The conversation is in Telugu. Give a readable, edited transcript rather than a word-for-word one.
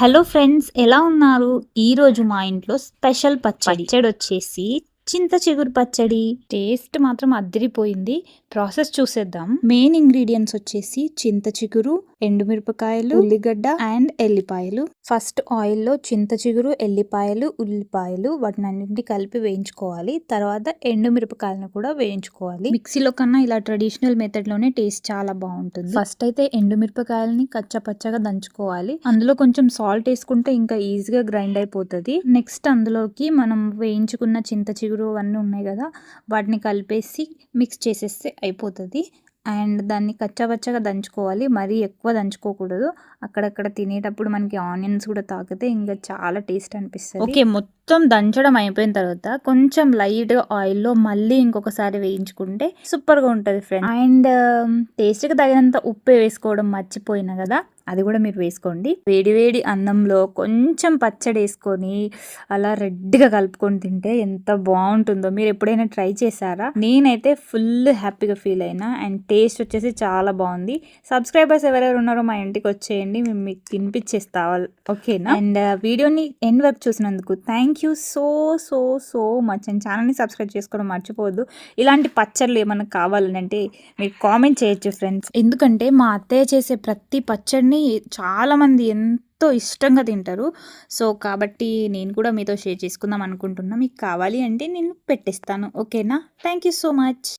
హలో ఫ్రెండ్స్, ఎలా ఉన్నారు? ఈరోజు మా ఇంట్లో స్పెషల్ పచ్చడి వచ్చేసి చింత చిగురు పచ్చడి. టేస్ట్ మాత్రం అదిరిపోయింది. ప్రాసెస్ చూసేద్దాం. మెయిన్ ఇంగ్రీడియంట్స్ వచ్చేసి చింత చిగురు, ఎండుమిరపకాయలు, ఉల్లిగడ్డ అండ్ ఎల్లిపాయలు. ఫస్ట్ ఆయిల్లో చింత చిగురు, ఎల్లిపాయలు, ఉల్లిపాయలు వాటిని కలిపి వేయించుకోవాలి. తర్వాత ఎండుమిరపకాయలను కూడా వేయించుకోవాలి. మిక్సీలో కన్నా ఇలా ట్రెడిషనల్ మెథడ్ లోనే టేస్ట్ చాలా బాగుంటుంది. ఫస్ట్ అయితే ఎండుమిరపకాయలని కచ్చపచ్చగా దంచుకోవాలి. అందులో కొంచెం సాల్ట్ వేసుకుంటే ఇంకా ఈజీగా గ్రైండ్ అయిపోతుంది. నెక్స్ట్ అందులోకి మనం వేయించుకున్న చింత చిగురు అవన్నీ ఉన్నాయి కదా, వాటిని కలిపేసి మిక్స్ చేసేస్తే అయిపోతుంది. అండ్ దాన్ని కచ్చాపచ్చగా దంచుకోవాలి, మరీ ఎక్కువ దంచుకోకూడదు. అక్కడక్కడ తినేటప్పుడు మనకి ఆనియన్స్ కూడా తాకితే ఇంకా చాలా టేస్ట్ అనిపిస్తుంది. ఓకే, మొత్తం దంచడం అయిపోయిన తర్వాత కొంచెం లైట్గా ఆయిల్లో మళ్ళీ ఇంకొకసారి వేయించుకుంటే సూపర్గా ఉంటుంది ఫ్రెండ్స్. అండ్ టేస్ట్కి తగినంత ఉప్పు వేసుకోవడం మర్చిపోయినా కదా, అది కూడా మీరు వేసుకోండి. వేడి వేడి అన్నంలో కొంచెం పచ్చడి వేసుకొని అలా రెడ్గా కలుపుకొని తింటే ఎంత బాగుంటుందో. మీరు ఎప్పుడైనా ట్రై చేశారా? నేనైతే ఫుల్ హ్యాపీగా ఫీల్ అయినా. అండ్ టేస్ట్ వచ్చేసి చాలా బాగుంది. సబ్స్క్రైబర్స్ ఎవరెవరు ఉన్నారో మా ఇంటికి వచ్చేయండి, మేము మీకు తినిపించేస్తా, ఓకేనా? అండ్ వీడియోని ఎండ్ వరకు చూసినందుకు thank you so so so much. And ఛానల్ని సబ్స్క్రైబ్ చేసుకోవడం మర్చిపోవద్దు. ఇలాంటి పచ్చళ్ళు ఏమన్నా కావాలని అంటే మీరు కామెంట్ చేయొచ్చు ఫ్రెండ్స్. ఎందుకంటే మా అత్తయ్య చేసే ప్రతి పచ్చడిని చాలామంది ఎంతో ఇష్టంగా తింటారు. సో కాబట్టి నేను కూడా మీతో షేర్ చేసుకుందాం అనుకుంటున్నా. మీకు కావాలి అంటే నేను పెట్టిస్తాను, ఓకేనా? Thank you so much.